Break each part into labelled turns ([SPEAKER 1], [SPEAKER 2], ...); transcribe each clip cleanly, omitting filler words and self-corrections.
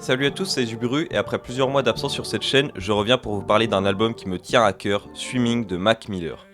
[SPEAKER 1] Salut à tous, c'est Zuburu et après plusieurs mois d'absence sur cette chaîne, je reviens pour vous parler d'un album qui me tient à cœur, Swimming de Mac Miller.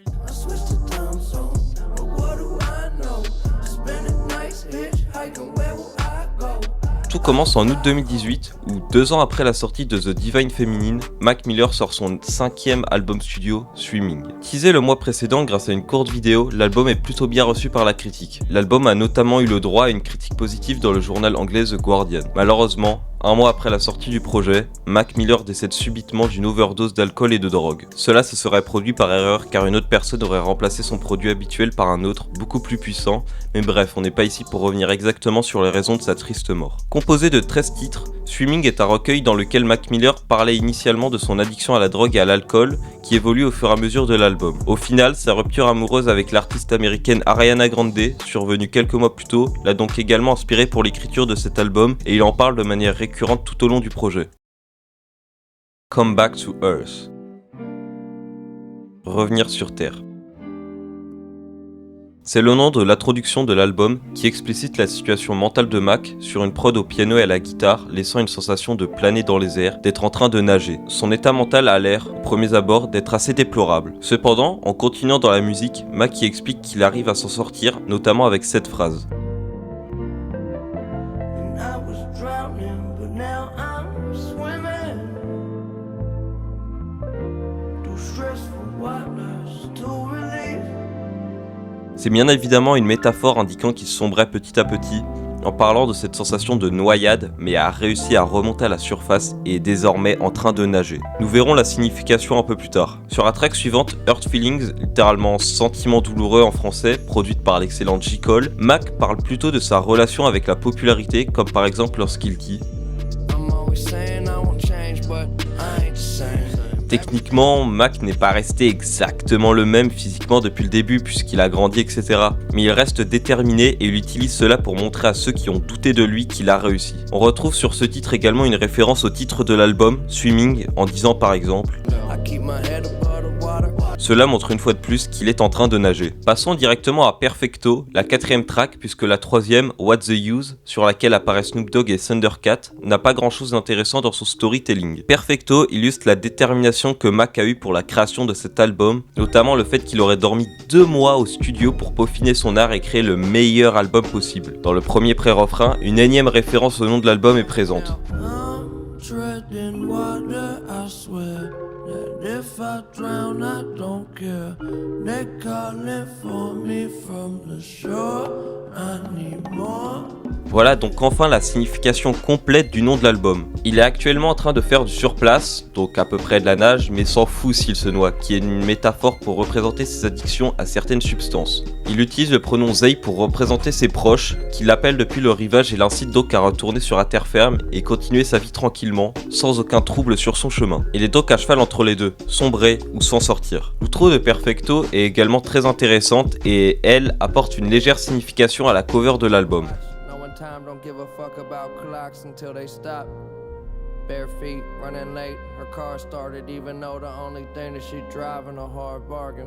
[SPEAKER 1] Tout commence en août 2018, où 2 ans après la sortie de The Divine Feminine, Mac Miller sort son 5e album studio, Swimming. Teasé le mois précédent grâce à une courte vidéo, l'album est plutôt bien reçu par la critique. L'album a notamment eu le droit à une critique positive dans le journal anglais The Guardian. Malheureusement, 1 mois après la sortie du projet, Mac Miller décède subitement d'une overdose d'alcool et de drogue. Cela se serait produit par erreur car une autre personne aurait remplacé son produit habituel par un autre, beaucoup plus puissant, mais bref, on n'est pas ici pour revenir exactement sur les raisons de sa triste mort. Composé de 13 titres, Swimming est un recueil dans lequel Mac Miller parlait initialement de son addiction à la drogue et à l'alcool, qui évolue au fur et à mesure de l'album. Au final, sa rupture amoureuse avec l'artiste américaine Ariana Grande, survenue quelques mois plus tôt, l'a donc également inspiré pour l'écriture de cet album et il en parle de manière récurrente tout au long du projet. Come Back to Earth. Revenir sur Terre. C'est le nom de l'introduction de l'album qui explicite la situation mentale de Mac sur une prod au piano et à la guitare, laissant une sensation de planer dans les airs, d'être en train de nager. Son état mental a l'air, aux premiers abords, d'être assez déplorable. Cependant, en continuant dans la musique, Mac y explique qu'il arrive à s'en sortir, notamment avec cette phrase. C'est bien évidemment une métaphore indiquant qu'il sombrait petit à petit, en parlant de cette sensation de noyade, mais a réussi à remonter à la surface et est désormais en train de nager. Nous verrons la signification un peu plus tard. Sur la track suivante, Hurt Feelings, littéralement Sentiment douloureux en français, produite par l'excellent J. Cole, Mac parle plutôt de sa relation avec la popularité, comme par exemple lorsqu'il dit Techniquement, Mac n'est pas resté exactement le même physiquement depuis le début puisqu'il a grandi etc. Mais il reste déterminé et il utilise cela pour montrer à ceux qui ont douté de lui qu'il a réussi. On retrouve sur ce titre également une référence au titre de l'album, Swimming, en disant par exemple cela montre une fois de plus qu'il est en train de nager. Passons directement à Perfecto, la 4ème track, puisque la 3ème, What's the Use, sur laquelle apparaissent Snoop Dogg et Thundercat, n'a pas grand chose d'intéressant dans son storytelling. Perfecto illustre la détermination que Mac a eue pour la création de cet album, notamment le fait qu'il aurait dormi 2 mois au studio pour peaufiner son art et créer le meilleur album possible. Dans le premier pré-refrain, une énième référence au nom de l'album est présente. If I drown, I don't care. They're calling for me from the shore. I need more. Voilà donc enfin la signification complète du nom de l'album. Il est actuellement en train de faire du surplace, donc à peu près de la nage, mais s'en fout s'il se noie, qui est une métaphore pour représenter ses addictions à certaines substances. Il utilise le pronom they pour représenter ses proches, qui l'appellent depuis le rivage et l'incitent donc à retourner sur la terre ferme et continuer sa vie tranquillement, sans aucun trouble sur son chemin. Il est donc à cheval entre les deux, sombrer ou s'en sortir. L'outro de Perfecto est également très intéressante et elle apporte une légère signification à la cover de l'album. Time don't give a fuck about clocks until they stop. Bare feet, running late, her car started even though the only thing that she driving a hard bargain.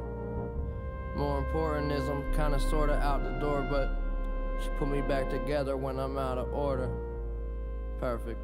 [SPEAKER 1] More important is I'm kinda sorta out the door, but she put me back together when I'm out of order. Perfect.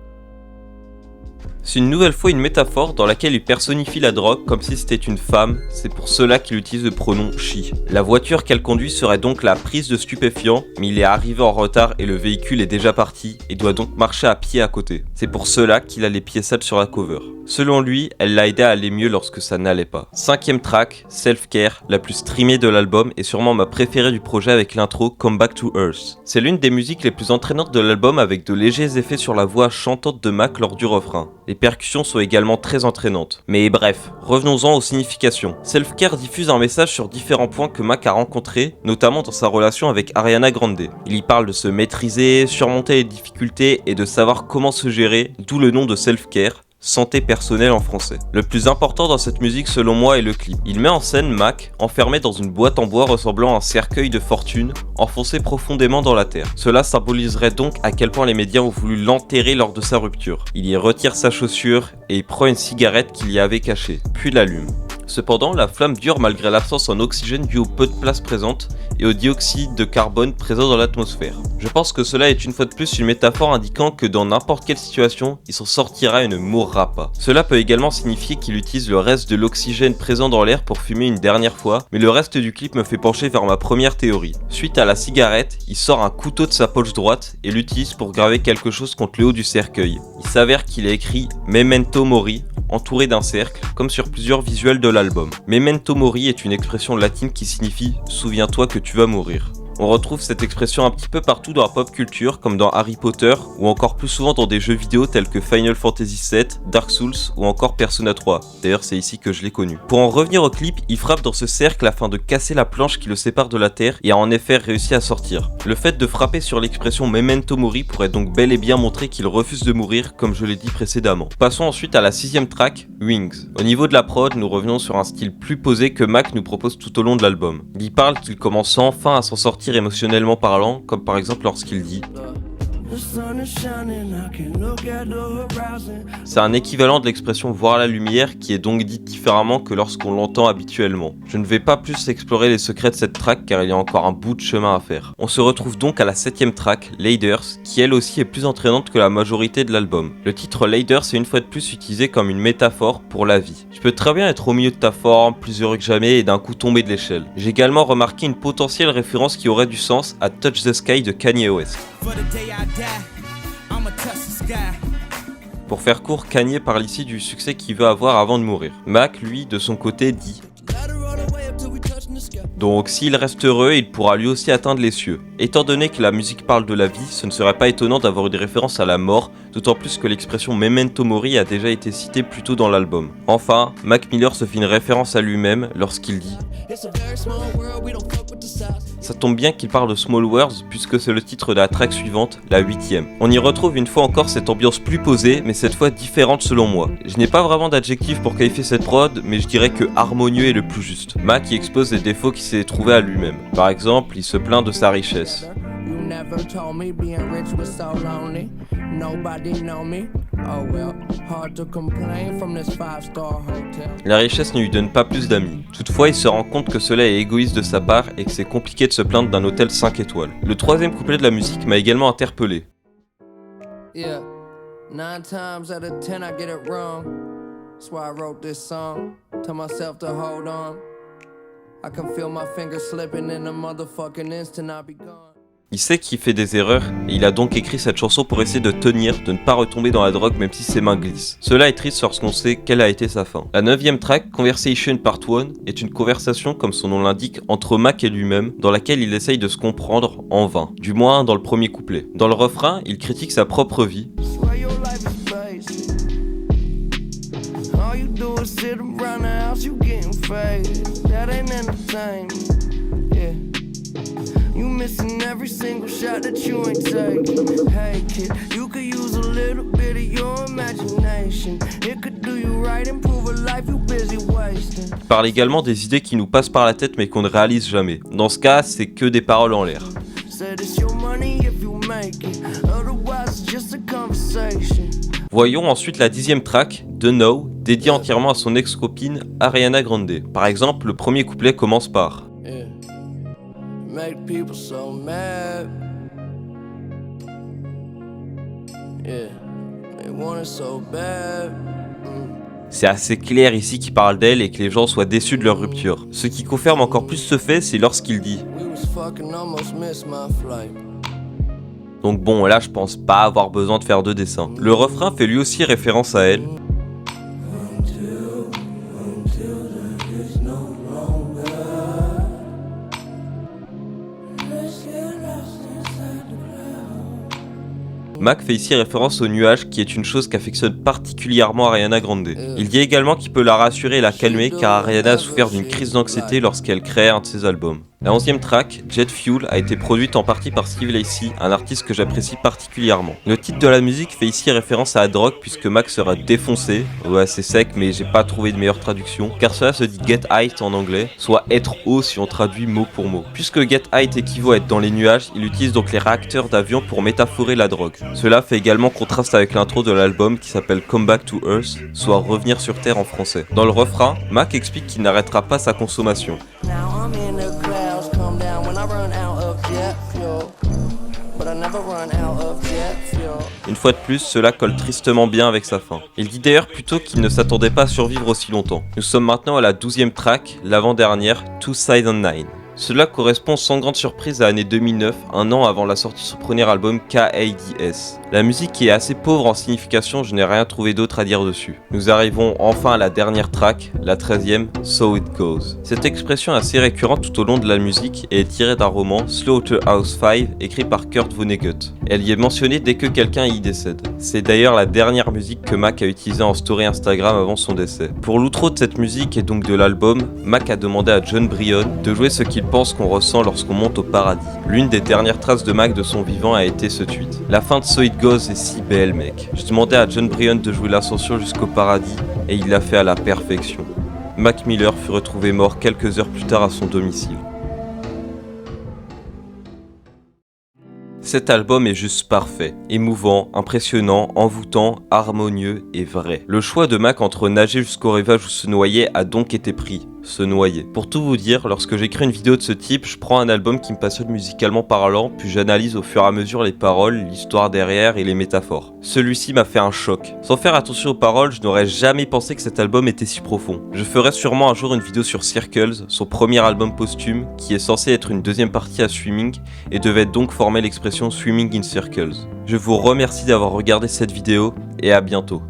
[SPEAKER 1] C'est une nouvelle fois une métaphore dans laquelle il personnifie la drogue comme si c'était une femme, c'est pour cela qu'il utilise le pronom she. La voiture qu'elle conduit serait donc la prise de stupéfiants, mais il est arrivé en retard et le véhicule est déjà parti et doit donc marcher à pied à côté. C'est pour cela qu'il a les pieds sales sur la cover. Selon lui, elle l'a aidé à aller mieux lorsque ça n'allait pas. 5ème track, Self Care, la plus streamée de l'album et sûrement ma préférée du projet avec l'intro Come Back to Earth. C'est l'une des musiques les plus entraînantes de l'album avec de légers effets sur la voix chantante de Mac lors du refrain. Les percussions sont également très entraînantes. Mais bref, revenons-en aux significations. Self Care diffuse un message sur différents points que Mac a rencontrés, notamment dans sa relation avec Ariana Grande. Il y parle de se maîtriser, surmonter les difficultés et de savoir comment se gérer, d'où le nom de Self Care. Santé personnelle en français. Le plus important dans cette musique selon moi est le clip. Il met en scène Mac enfermé dans une boîte en bois ressemblant à un cercueil de fortune enfoncé profondément dans la terre. Cela symboliserait donc à quel point les médias ont voulu l'enterrer lors de sa rupture. Il y retire sa chaussure et il prend une cigarette qu'il y avait cachée, puis l'allume. Cependant, la flamme dure malgré l'absence en oxygène due au peu de place présente et au dioxyde de carbone présent dans l'atmosphère. Je pense que cela est une fois de plus une métaphore indiquant que dans n'importe quelle situation, il s'en sortira et ne mourra pas. Cela peut également signifier qu'il utilise le reste de l'oxygène présent dans l'air pour fumer une dernière fois, mais le reste du clip me fait pencher vers ma première théorie. Suite à la cigarette, il sort un couteau de sa poche droite et l'utilise pour graver quelque chose contre le haut du cercueil. Il s'avère qu'il a écrit Memento Mori, entouré d'un cercle, comme sur plusieurs visuels de l'album. Memento Mori est une expression latine qui signifie « souviens-toi que tu vas mourir ». On retrouve cette expression un petit peu partout dans la pop culture, comme dans Harry Potter, ou encore plus souvent dans des jeux vidéo tels que Final Fantasy VII, Dark Souls ou encore Persona 3. D'ailleurs, c'est ici que je l'ai connu. Pour en revenir au clip, il frappe dans ce cercle afin de casser la planche qui le sépare de la terre et a en effet réussi à sortir. Le fait de frapper sur l'expression Memento Mori pourrait donc bel et bien montrer qu'il refuse de mourir, comme je l'ai dit précédemment. Passons ensuite à la 6ème track, Wings. Au niveau de la prod, nous revenons sur un style plus posé que Mac nous propose tout au long de l'album. Il parle qu'il commence enfin à s'en sortir émotionnellement parlant, comme par exemple lorsqu'il dit c'est un équivalent de l'expression voir la lumière qui est donc dite différemment que lorsqu'on l'entend habituellement. Je ne vais pas plus explorer les secrets de cette track car il y a encore un bout de chemin à faire. On se retrouve donc à la 7ème track, Laders, qui elle aussi est plus entraînante que la majorité de l'album. Le titre Laders est une fois de plus utilisé comme une métaphore pour la vie. Tu peux très bien être au milieu de ta forme, plus heureux que jamais et d'un coup tomber de l'échelle. J'ai également remarqué une potentielle référence qui aurait du sens à Touch the Sky de Kanye West. Pour faire court, Kanye parle ici du succès qu'il veut avoir avant de mourir. Mac, lui, de son côté, dit donc s'il reste heureux, il pourra lui aussi atteindre les cieux. Étant donné que la musique parle de la vie, ce ne serait pas étonnant d'avoir une référence à la mort, d'autant plus que l'expression Memento Mori a déjà été citée plus tôt dans l'album. Enfin, Mac Miller se fait une référence à lui-même lorsqu'il dit ça tombe bien qu'il parle de Small Words puisque c'est le titre de la track suivante, la 8ème. On y retrouve une fois encore cette ambiance plus posée, mais cette fois différente selon moi. Je n'ai pas vraiment d'adjectif pour qualifier cette prod, mais je dirais que harmonieux est le plus juste. Mac y expose les défauts qu'il s'est trouvé à lui-même. Par exemple, il se plaint de sa richesse. La richesse ne lui donne pas plus d'amis. Toutefois, il se rend compte que cela est égoïste de sa part et que c'est compliqué de se plaindre d'un hôtel 5 étoiles. Le 3ème couplet de la musique m'a également interpellé. Yeah. 9 times out of 10 I get it wrong. That's why I wrote this song. Tell myself to hold on. I can feel my fingers slipping in a motherfucking instant I'll be gone. Il sait qu'il fait des erreurs et il a donc écrit cette chanson pour essayer de tenir, de ne pas retomber dans la drogue même si ses mains glissent. Cela est triste lorsqu'on sait quelle a été sa fin. La 9ème track, Conversation Part 1, est une conversation, comme son nom l'indique, entre Mac et lui-même, dans laquelle il essaye de se comprendre en vain. Du moins dans le premier couplet. Dans le refrain, il critique sa propre vie. You missing every single shot that you ain't taking. Hey kid, you could use a little bit of your imagination. It could do you right, improve a life you busy wasting. Il parle également des idées qui nous passent par la tête mais qu'on ne réalise jamais. Dans ce cas, c'est que des paroles en l'air. Voyons ensuite la 10ème track, The Know, dédiée entièrement à son ex-copine Ariana Grande. Par exemple, le premier couplet commence par Make people so mad. Yeah, they want it so bad. C'est assez clair ici qu'il parle d'elle et que les gens soient déçus de leur rupture. Ce qui confirme encore plus ce fait, c'est lorsqu'il dit donc bon, là je pense pas avoir besoin de faire de dessin. Le refrain fait lui aussi référence à elle. Mac fait ici référence au nuage qui est une chose qu'affectionne particulièrement Ariana Grande. Il dit également qu'il peut la rassurer et la calmer car Ariana a souffert d'une crise d'anxiété lorsqu'elle créait un de ses albums. La 11e track, Jet Fuel, a été produite en partie par Steve Lacy, un artiste que j'apprécie particulièrement. Le titre de la musique fait ici référence à la drogue puisque Mac sera défoncé, ouais c'est sec mais j'ai pas trouvé de meilleure traduction, car cela se dit get height en anglais, soit être haut si on traduit mot pour mot. Puisque get height équivaut à être dans les nuages, il utilise donc les réacteurs d'avion pour métaphorer la drogue. Cela fait également contraste avec l'intro de l'album qui s'appelle Come Back to Earth, soit revenir sur Terre en français. Dans le refrain, Mac explique qu'il n'arrêtera pas sa consommation. Une fois de plus, cela colle tristement bien avec sa fin. Il dit d'ailleurs plutôt qu'il ne s'attendait pas à survivre aussi longtemps. Nous sommes maintenant à la 12e track, l'avant-dernière, 2009. Cela correspond sans grande surprise à l'année 2009, un an avant la sortie de son premier album KADS. La musique est assez pauvre en signification, je n'ai rien trouvé d'autre à dire dessus. Nous arrivons enfin à la dernière track, la 13e, So It Goes. Cette expression est assez récurrente tout au long de la musique et est tirée d'un roman, Slaughterhouse 5, écrit par Kurt Vonnegut. Elle y est mentionnée dès que quelqu'un y décède. C'est d'ailleurs la dernière musique que Mac a utilisée en story Instagram avant son décès. Pour l'outro de cette musique et donc de l'album, Mac a demandé à Jon Brion de jouer ce qu'il pense qu'on ressent lorsqu'on monte au paradis. L'une des dernières traces de Mac de son vivant a été ce tweet. La fin de So It Goes est si belle mec. Je demandais à Jon Brion de jouer l'ascension jusqu'au paradis et il l'a fait à la perfection. Mac Miller fut retrouvé mort quelques heures plus tard à son domicile. Cet album est juste parfait, émouvant, impressionnant, envoûtant, harmonieux et vrai. Le choix de Mac entre nager jusqu'au rivage ou se noyer a donc été pris. Se noyer. Pour tout vous dire, lorsque j'écris une vidéo de ce type, je prends un album qui me passionne musicalement parlant, puis j'analyse au fur et à mesure les paroles, l'histoire derrière et les métaphores. Celui-ci m'a fait un choc. Sans faire attention aux paroles, je n'aurais jamais pensé que cet album était si profond. Je ferai sûrement un jour une vidéo sur Circles, son premier album posthume, qui est censé être une deuxième partie à Swimming, et devait donc former l'expression Swimming in Circles. Je vous remercie d'avoir regardé cette vidéo, et à bientôt.